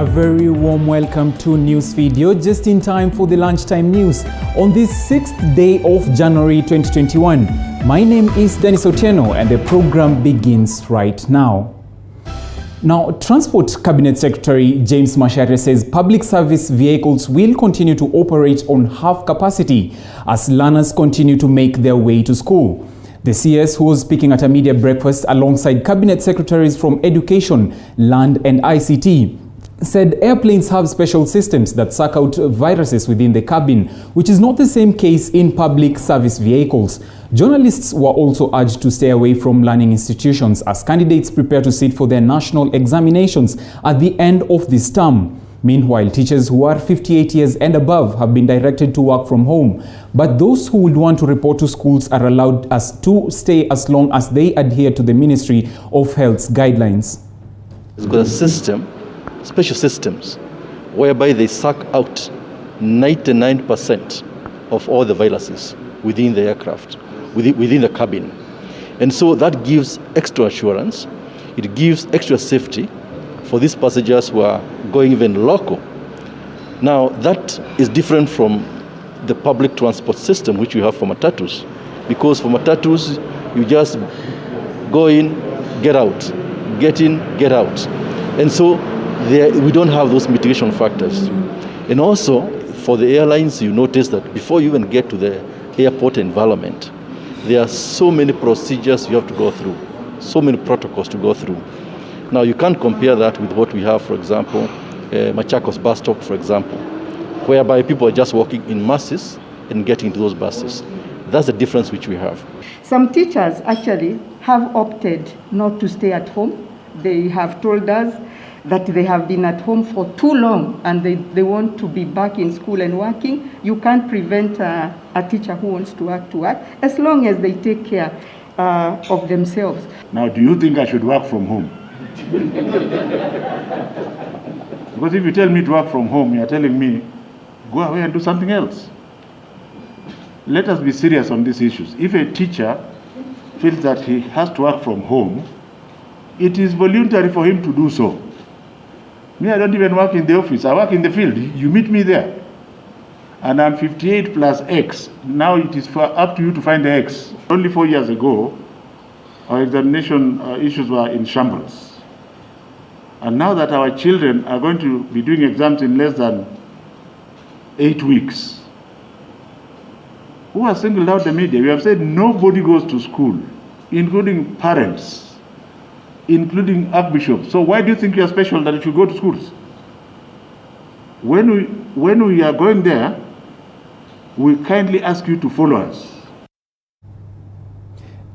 A very warm welcome to News Video, just in time for the lunchtime news on this 6th day of January 2021. My name is Dennis Otieno and the program begins right now. Now, Transport Cabinet Secretary James Macharia says public service vehicles will continue to operate on half capacity as learners continue to make their way to school. The CS, who was speaking at a media breakfast alongside cabinet secretaries from Education, Land and ICT, said airplanes have special systems that suck out viruses within the cabin, which is not the same case in public service vehicles. Journalists were also urged to stay away from learning institutions as candidates prepare to sit for their national examinations at the end of this term. Meanwhile, teachers who are 58 years and above have been directed to work from home, but those who would want to report to schools are allowed to stay as long as they adhere to the Ministry of Health's guidelines. It's got a system, special systems, whereby they suck out 99% of all the viruses within the aircraft, within the cabin. And so that gives extra assurance, it gives extra safety for these passengers who are going even local. Now, that is different from the public transport system which we have for matatus, because for matatus, you just go in, get out, get in, get out. And so we don't have those mitigation factors. And also, for the airlines, you notice that before you even get to the airport environment, there are so many procedures you have to go through, so many protocols to go through. Now, you can't compare that with what we have, for example, Machakos bus stop, for example, whereby people are just walking in masses and getting into those buses. That's the difference which we have. Some teachers actually have opted not to stay at home. They have told us that they have been at home for too long and they want to be back in school and working. You can't prevent a teacher who wants to work as long as they take care of themselves. Now, do you think I should work from home? Because if you tell me to work from home, you're telling me, go away and do something else. Let us be serious on these issues. If a teacher feels that he has to work from home, it is voluntary for him to do so. Me, I don't even work in the office. I work in the field. You meet me there. And I'm 58 plus X. Now it is up to you to find the X. Only 4 years ago, our examination issues were in shambles. And now that our children are going to be doing exams in less than 8 weeks, who has singled out the media? We have said nobody goes to school, including parents, including archbishops. So why do you think you are special that you should go to schools? When we are going there, we kindly ask you to follow us.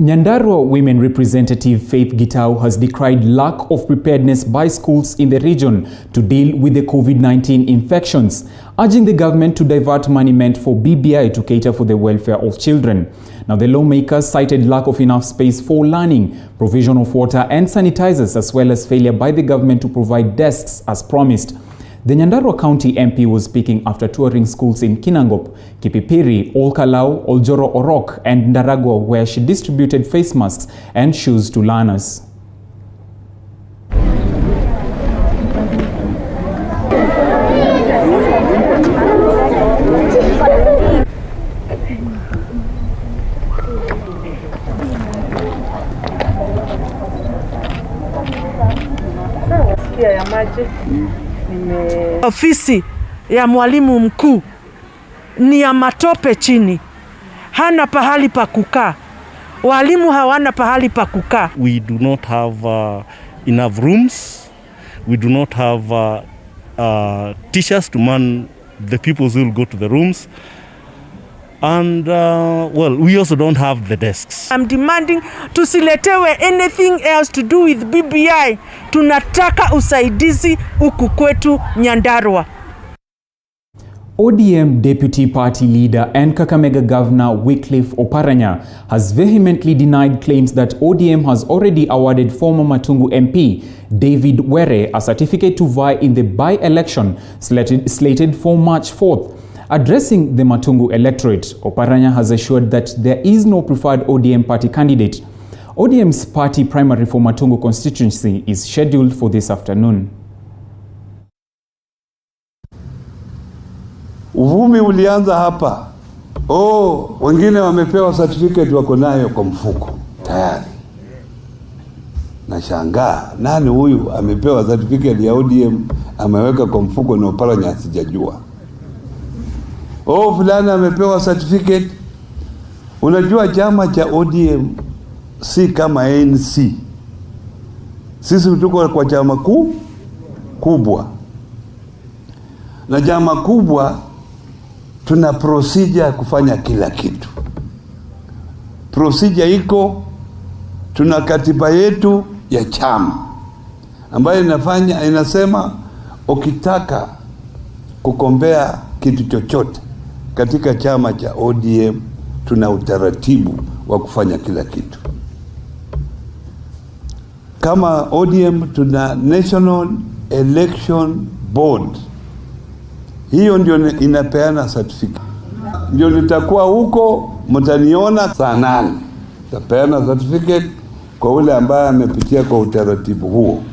Nyandaro Women Representative Faith Gitau has decried lack of preparedness by schools in the region to deal with the COVID-19 infections, urging the government to divert money meant for BBI to cater for the welfare of children. Now, the lawmakers cited lack of enough space for learning, provision of water and sanitizers, as well as failure by the government to provide desks as promised. The Nyandaro County MP was speaking after touring schools in Kinangop, Kipipiri, Olkalau, Oljoro Orok and Ndaragwa, where she distributed face masks and shoes to learners. Ofisi ya mwalimu mkuu ni ya matope chini, hana pahali pa kukaa, walimu hawana pahali pa kukaa. We do not have enough rooms, we do not have teachers to man the people who will go to the rooms, and well, we also don't have the desks. I'm demanding tusiletewe anything else to do with BBI. Tunataka usaidizi huku kwetu Nyandarua. ODM Deputy Party Leader and Kakamega Governor Wycliffe Oparanya has vehemently denied claims that ODM has already awarded former Matungu MP David Were a certificate to vie in the by-election slated for March 4th. Addressing the Matungu electorate, Oparanya has assured that there is no preferred ODM party candidate. ODM's party primary for Matungu constituency is scheduled for this afternoon. Uvumi ulianza hapa. Wengine wamepewa certificate wako nayo kwa mfuko tayari. Nashangaa, nani huyu amepewa certificate ya ODM ameweka kwa mfuko na Oparanya sijajua. Fulani amepewa certificate. Unajua chama cha ODM si kama ANC. Sisi tuko kwa chama kubwa. Na chama kubwa tuna procedure kufanya kila kitu. Procedure iko, tuna katiba yetu ya chama ambayo inasema ukitaka kukombea kitu chochote katika chama cha ODM tuna utaratibu wa kufanya kila kitu. Kama ODM tuna National Election Board. Hiyo ndio inapeana certificate. Ndio nitakuwa huko, mtaniona saa 8. Tapeana certificate kwa ule ambaye amepitia kwa utaratibu huo.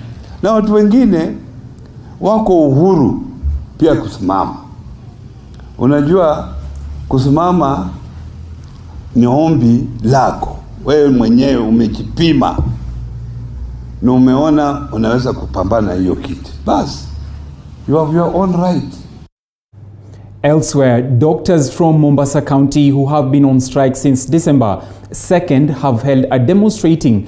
Na watu wengine wako uhuru pia kusimama. Unajua kusimama ni ombi lako. Wewe mwenyewe umejipima na umeona unaweza kupambana hiyo kiti. Bas, you have your own right. Elsewhere, doctors from Mombasa County who have been on strike since December 2nd have held a demonstration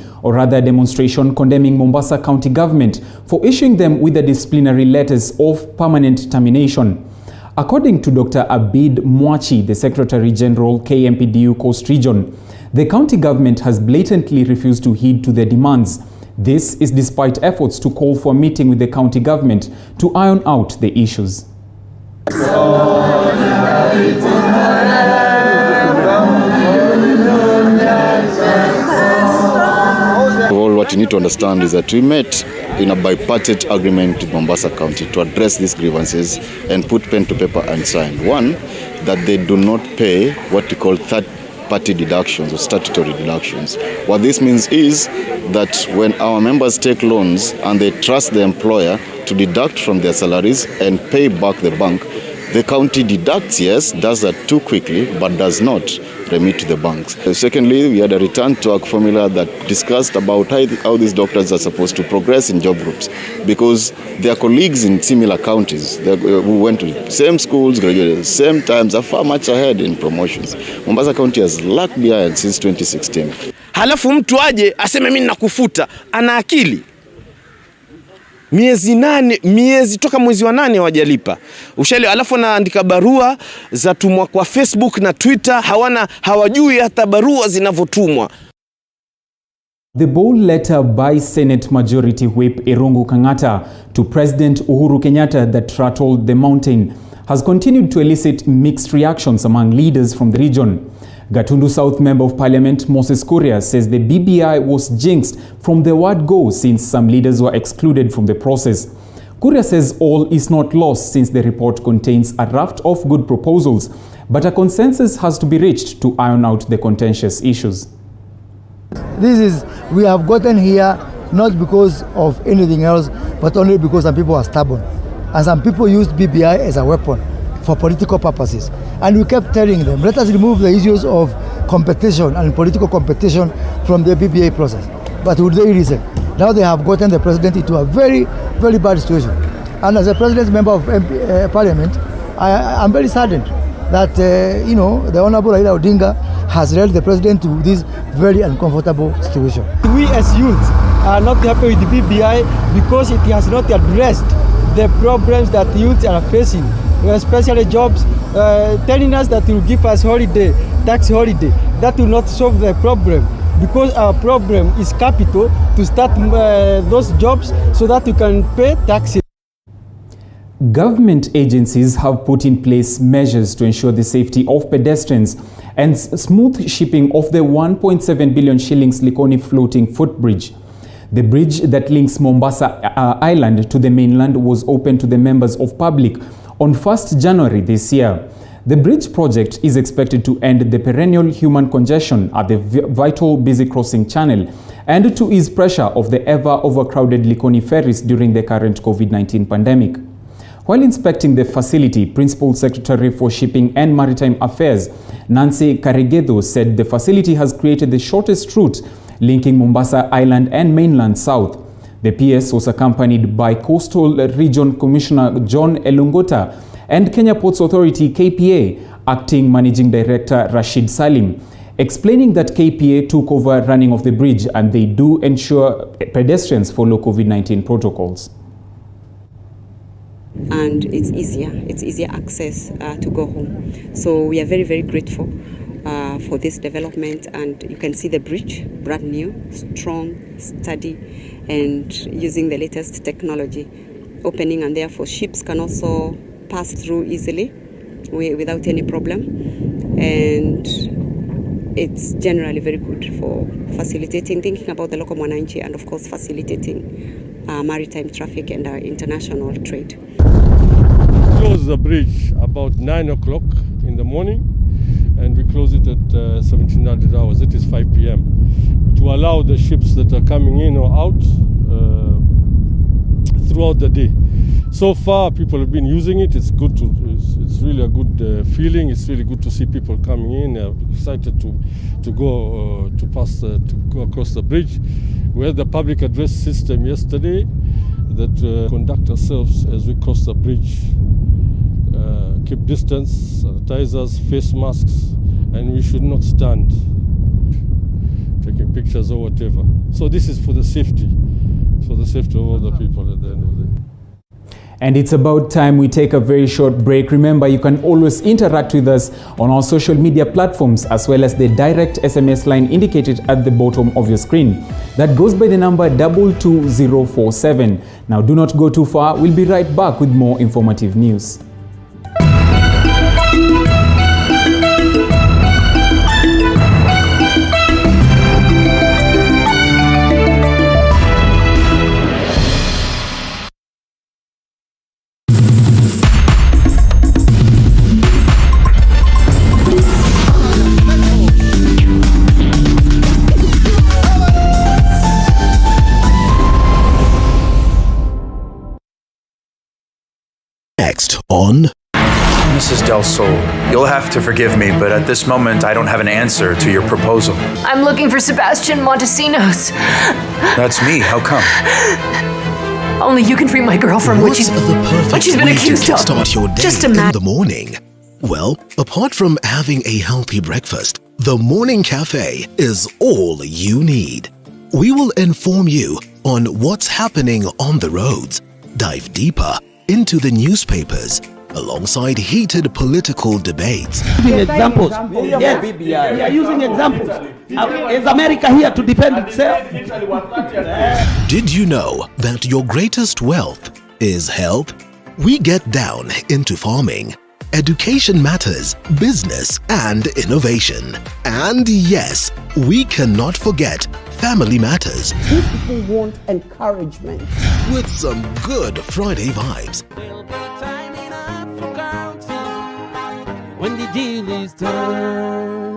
condemning Mombasa County government for issuing them with the disciplinary letters of permanent termination. According to Dr. Abid Mwachi, the Secretary General, KMPDU Coast Region, the county government has blatantly refused to heed to their demands. This is despite efforts to call for a meeting with the county government to iron out the issues. What you need to understand is that we met in a bipartite agreement with Mombasa County to address these grievances and put pen to paper and sign. One, that they do not pay what we call third-party deductions or statutory deductions. What this means is that when our members take loans and they trust the employer to deduct from their salaries and pay back the bank, the county deducts, yes, does that too quickly, but does not remit to the banks. Secondly, we had a return to work formula that discussed about how these doctors are supposed to progress in job groups, because their colleagues in similar counties who went to the same schools, graduated at the same times, are far much ahead in promotions. Mombasa County has lagged behind since 2016. Halafu mtu aje aseme mimi nakufuta, ana akili? Miezi toka mwezi wa 8 hawajalipa. Ushale, alafu anaandika barua za tumwa kwa Facebook na Twitter, hawajui hata barua zinavyotumwa. The bold letter by Senate Majority Whip Irungu Kang'ata to President Uhuru Kenyatta that rattled the mountain has continued to elicit mixed reactions among leaders from the region. Gatundu South Member of Parliament Moses Kuria says the BBI was jinxed from the word go since some leaders were excluded from the process. Kuria says all is not lost since the report contains a raft of good proposals, but a consensus has to be reached to iron out the contentious issues. We have gotten here not because of anything else, but only because some people are stubborn. And some people used BBI as a weapon for political purposes. And we kept telling them, let us remove the issues of competition and political competition from the BBI process. But would they listen? Now they have gotten the president into a very, very bad situation. And as a president member of Parliament, I'm very saddened that, the Honorable Raila Odinga has led the president to this very uncomfortable situation. We as youth are not happy with the BBI because it has not addressed the problems that youth are facing, especially jobs, telling us that it will give us holiday, tax holiday. That will not solve the problem, because our problem is capital to start those jobs so that we can pay taxes. Government agencies have put in place measures to ensure the safety of pedestrians and smooth shipping of the 1.7 billion shillings Likoni floating footbridge. The bridge that links Mombasa Island to the mainland was opened to the members of public on 1st January this year. The bridge project is expected to end the perennial human congestion at the vital busy crossing channel and to ease pressure of the ever overcrowded Likoni ferries during the current COVID-19 pandemic. While inspecting the facility, Principal Secretary for Shipping and Maritime Affairs, Nancy Karegedo, said the facility has created the shortest route linking Mombasa Island and mainland south. The PS was accompanied by Coastal Region Commissioner John Elungota and Kenya Ports Authority KPA Acting Managing Director Rashid Salim, explaining that KPA took over running of the bridge and they do ensure pedestrians follow COVID-19 protocols. And it's easier access to go home. So we are very, very grateful for this development, and you can see the bridge, brand new, strong, sturdy, and using the latest technology, opening, and therefore ships can also pass through easily without any problem. And it's generally very good for facilitating, thinking about the local mwananchi, and of course facilitating maritime traffic and international trade. We close the bridge about 9 o'clock in the morning, and we close it at 1700 hours. It is 5 p.m. to allow the ships that are coming in or out throughout the day. So far, people have been using it. It's good it's really a good feeling. It's really good to see people coming in. They're excited to go across the bridge. We had the public address system yesterday that conduct ourselves as we cross the bridge. Keep distance, sanitizers, face masks, and we should not stand taking pictures or whatever. So this is for the safety of all the people at the end of the day. And it's about time we take a very short break. Remember, you can always interact with us on our social media platforms as well as the direct SMS line indicated at the bottom of your screen. That goes by the number 22047. Now do not go too far. We'll be right back with more informative news. Next on Mrs. Del Sol, you'll have to forgive me, but at this moment I don't have an answer to your proposal. I'm looking for Sebastian Montesinos. That's me. How come? Only you can free my girl from what she's been accused of. Start your day Just in the morning. Well, apart from having a healthy breakfast, the morning cafe is all you need. We will inform you on what's happening on the roads, dive deeper into the newspapers, alongside heated political debates. Examples. Yes, we are using examples. Is America here to defend itself? Did you know that your greatest wealth is health? We get down into farming, education matters, business and innovation. And yes, we cannot forget family matters. These people want encouragement. With some good Friday vibes. When the deal is done.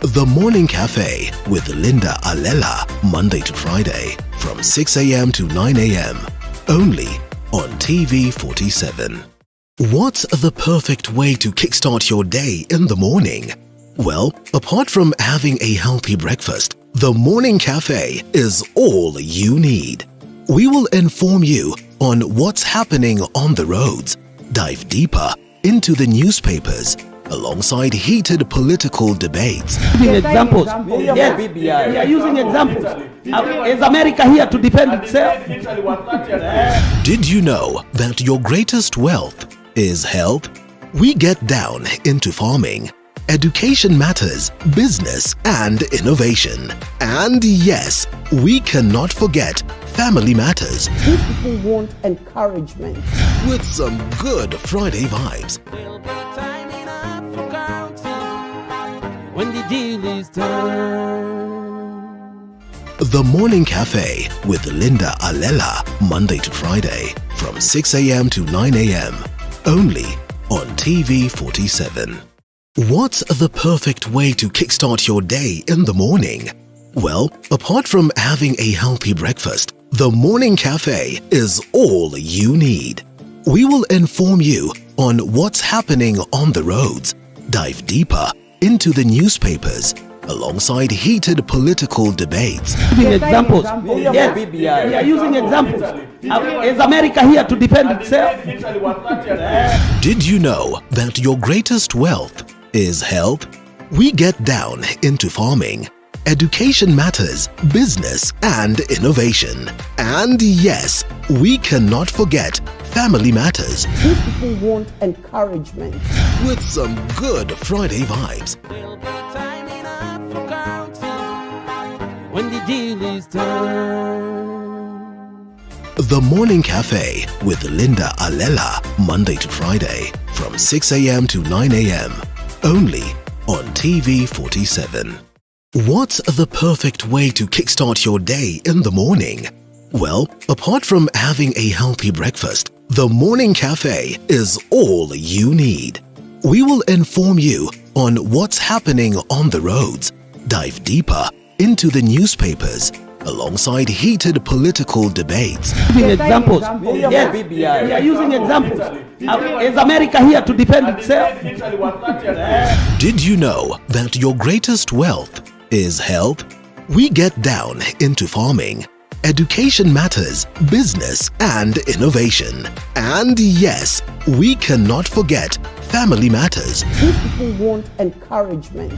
The Morning Cafe with Linda Alela, Monday to Friday from 6 a.m. to 9 a.m. Only on TV 47. What's the perfect way to kickstart your day in the morning? Well, apart from having a healthy breakfast, the Morning Cafe is all you need. We will inform you on what's happening on the roads, dive deeper into the newspapers, alongside heated political debates. Examples. Yes, we are using examples. Is America here to defend itself? Did you know that your greatest wealth is health? We get down into farming, education matters, business and innovation. And yes, we cannot forget family matters. These people want encouragement. With some good Friday vibes. When the deal is done. The Morning Cafe with Linda Alela, Monday to Friday from 6 a.m. to 9 a.m. Only on TV 47. What's the perfect way to kickstart your day in the morning? Well, apart from having a healthy breakfast, the Morning Cafe is all you need. We will inform you on what's happening on the roads, dive deeper into the newspapers, alongside heated political debates. Giving examples. Yes, we are using examples. Is America here to defend itself? Did you know that your greatest wealth is health? We get down into farming, education matters, business and innovation. And yes, we cannot forget family matters. These people want encouragement. With some good Friday vibes. When the deal is done. The Morning Cafe with Linda Alela, Monday to Friday from 6 a.m. to 9 a.m. Only on TV 47. What's the perfect way to kickstart your day in the morning? Well, apart from having a healthy breakfast, the Morning Cafe is all you need. We will inform you on what's happening on the roads, dive deeper into the newspapers, alongside heated political debates. Giving examples. Yes, we are using examples. Is America here to defend itself? Did you know that your greatest wealth is health? We get down into farming, education matters, business and innovation. And yes, we cannot forget family matters. These people want encouragement.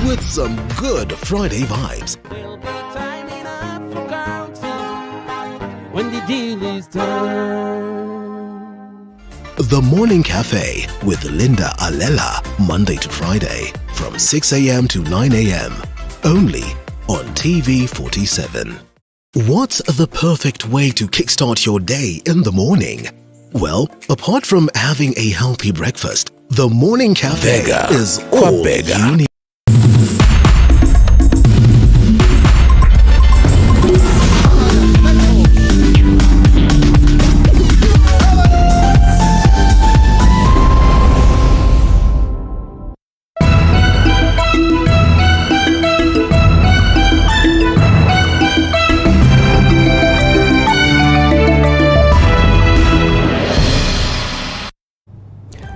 With some good Friday vibes. When the deal is done. The Morning Cafe with Linda Alela, Monday to Friday from 6 a.m. to 9 a.m. Only on TV 47. What's the perfect way to kickstart your day in the morning? Well, apart from having a healthy breakfast, the Morning Cafe is all you need.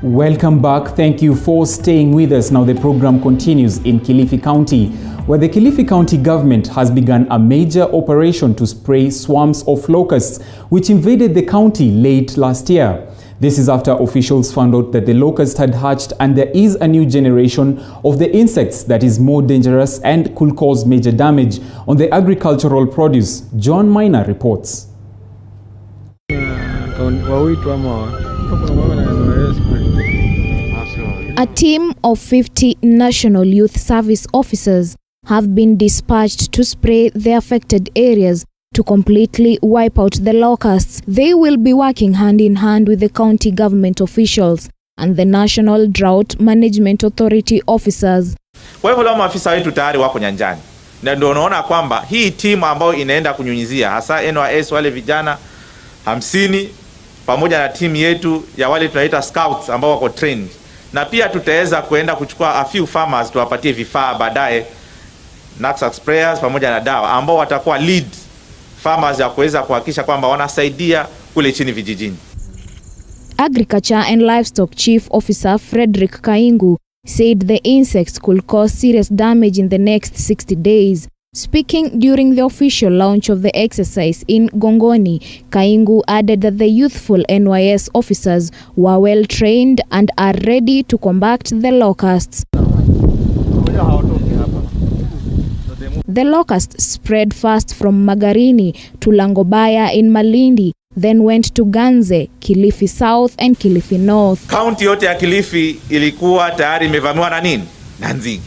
Welcome back. Thank you for staying with us. Now the program continues in Kilifi County, where the Kilifi County government has begun a major operation to spray swarms of locusts, which invaded the county late last year. This is after officials found out that the locusts had hatched and there is a new generation of the insects that is more dangerous and could cause major damage on the agricultural produce. John Minor reports. A team of 50 National Youth Service officers have been dispatched to spray the affected areas to completely wipe out the locusts. They will be working hand in hand with the county government officials and the National Drought Management Authority officers. Kwa hivyo leo maafisa wetu tayari wako nyanjani. Na ndio unaona kwamba hii timu ambayo inaenda kunyunyizia hasa NYS wale vijana 50 pamoja na timu yetu ya wale tunaita scouts ambao wako trained. Na pia tutaweza kuenda kuchukua a few farmers tuwapatie vifaa baadaye, knapsack sprayers pamoja na dawa ambao watakuwa lead farmers ya kuweza kuhakikisha kwamba wanasaidia kule chini vijijini. Agriculture and Livestock Chief Officer Frederick Kaingu said the insects could cause serious damage in the next 60 days. Speaking during the official launch of the exercise in Gongoni, Kaingu added that the youthful NYS officers were well trained and are ready to combat the locusts. The locusts spread first from Magarini to Langobaya in Malindi, then went to Ganze, Kilifi South and Kilifi North. County yote ya Kilifi ilikuwa tayari imevamiwa na nini? Na nzige.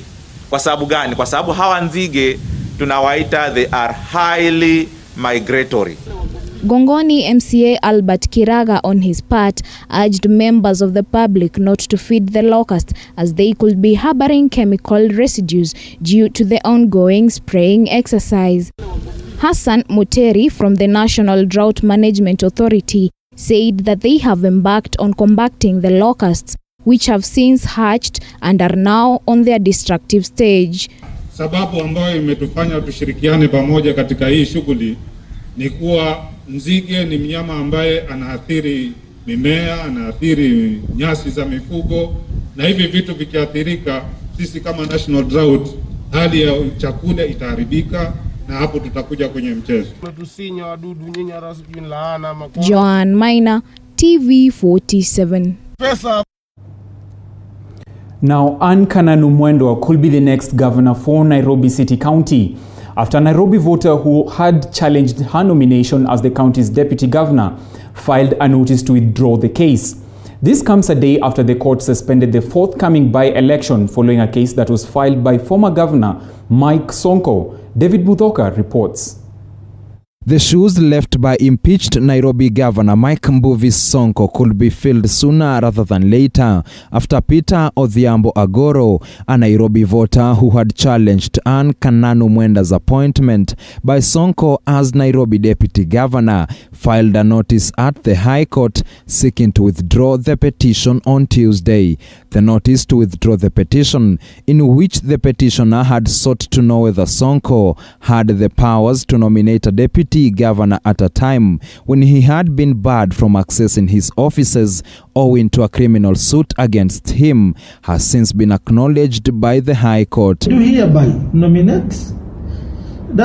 Kwa sababu gani? Kwa sababu hawa nzige tunawaita they are highly migratory. Gongoni MCA Albert Kiraga on his part urged members of the public not to feed the locusts as they could be harboring chemical residues due to the ongoing spraying exercise. Hassan Muteri from the National Drought Management Authority said that they have embarked on combating the locusts, which have since hatched and are now on their destructive stage. Sababu ambayo imetufanya tushirikiane pamoja katika hii shughuli ni kuwa nzige ni mnyama ambaye anaathiri mimea, anaathiri nyasi za mifugo, na hivi vitu vikiathirika, sisi kama national drought, hali ya chakula itaharibika, na hapo tutakuja kwenye mchezo. Joan Maina, TV47. Now, Anne Kananu Mwendwa could be the next governor for Nairobi City County after a Nairobi voter who had challenged her nomination as the county's deputy governor filed a notice to withdraw the case. This comes a day after the court suspended the forthcoming by-election following a case that was filed by former governor Mike Sonko. David Muthoka reports. The shoes left by impeached Nairobi Governor Mike Mbuvi Sonko could be filled sooner rather than later after Peter Odhiambo Agoro, a Nairobi voter who had challenged Anne Kananu Mwendwa's appointment by Sonko as Nairobi Deputy Governor, filed a notice at the High Court seeking to withdraw the petition on Tuesday. The notice to withdraw the petition, in which the petitioner had sought to know whether Sonko had the powers to nominate a deputy governor at a time when he had been barred from accessing his offices owing to a criminal suit against him, has since been acknowledged by the High Court. Do hereby nominate to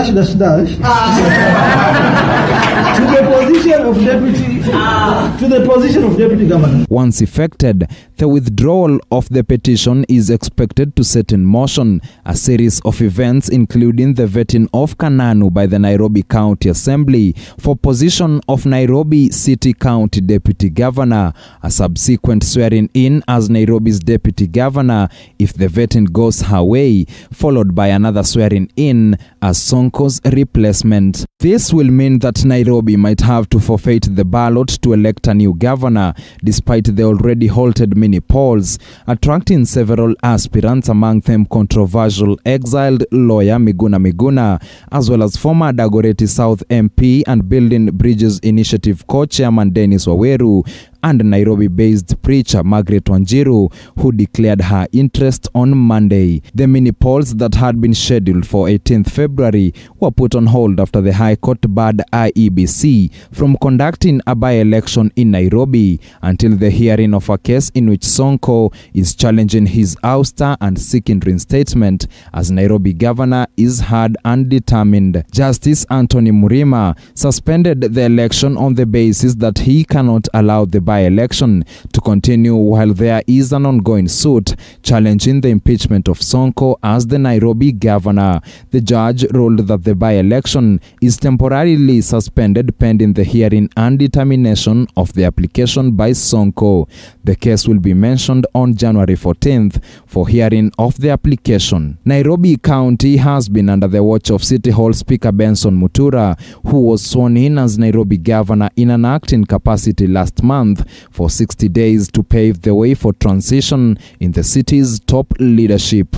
the position of deputy governor. Once effected, the withdrawal of the petition is expected to set in motion a series of events, including the vetting of Kananu by the Nairobi County Assembly for position of Nairobi City County Deputy Governor, a subsequent swearing in as Nairobi's Deputy Governor if the vetting goes her way, followed by another swearing in as Sonko's replacement. This will mean that Nairobi might have to forfeit the ballot to elect a new governor, despite the already halted mini polls, attracting several aspirants, among them controversial exiled lawyer Miguna, as well as former Dagoretti South MP and Building Bridges Initiative co-chairman Dennis Waweru, and Nairobi-based preacher Margaret Wanjiru, who declared her interest on Monday. The mini polls that had been scheduled for 18th February were put on hold after the High Court barred IEBC from conducting a by-election in Nairobi until the hearing of a case in which Sonko is challenging his ouster and seeking reinstatement as Nairobi governor is heard undetermined. Justice Anthony Murima suspended the election on the basis that he cannot allow the by-election to continue while there is an ongoing suit challenging the impeachment of Sonko as the Nairobi governor. The judge ruled that the by-election is temporarily suspended pending the hearing and determination of the application by Sonko. The case will be mentioned on January 14th for hearing of the application. Nairobi County has been under the watch of City Hall Speaker Benson Mutura, who was sworn in as Nairobi governor in an acting capacity last month for 60 days to pave the way for transition in the city's top leadership.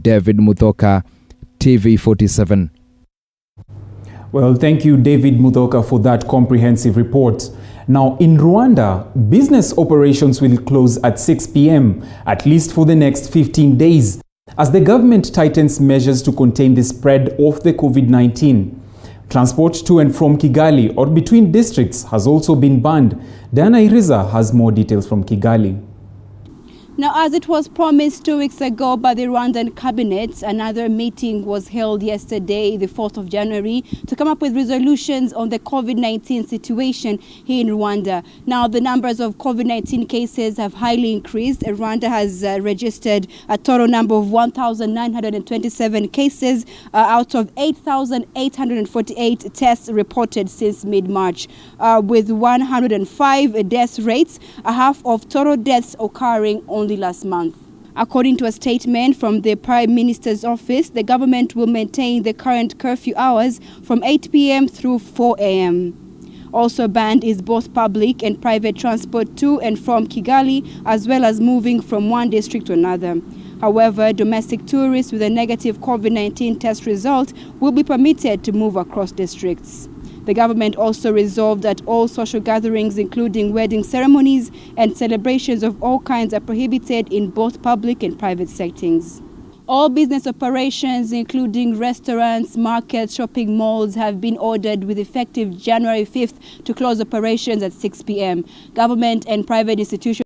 David Muthoka, TV47. Well, thank you, David Muthoka, for that comprehensive report. Now, in Rwanda, business operations will close at 6 p.m., at least for the next 15 days, as the government tightens measures to contain the spread of the COVID-19. Transport to and from Kigali or between districts has also been banned. Diana Iriza has more details from Kigali. Now, as it was promised 2 weeks ago by the Rwandan cabinet, another meeting was held yesterday, the 4th of January, to come up with resolutions on the COVID-19 situation here in Rwanda. Now, the numbers of COVID-19 cases have highly increased. Rwanda has registered a total number of 1,927 cases out of 8,848 tests reported since mid-March, with 105 death rates, a half of total deaths occurring only last month. According to a statement from the Prime Minister's office, the government will maintain the current curfew hours from 8 p.m. through 4 a.m. Also banned is both public and private transport to and from Kigali, as well as moving from one district to another. However, domestic tourists with a negative COVID-19 test result will be permitted to move across districts. The government also resolved that all social gatherings, including wedding ceremonies and celebrations of all kinds, are prohibited in both public and private settings. All business operations, including restaurants, markets, shopping malls, have been ordered with effective January 5th to close operations at 6 p.m. Government and private institutions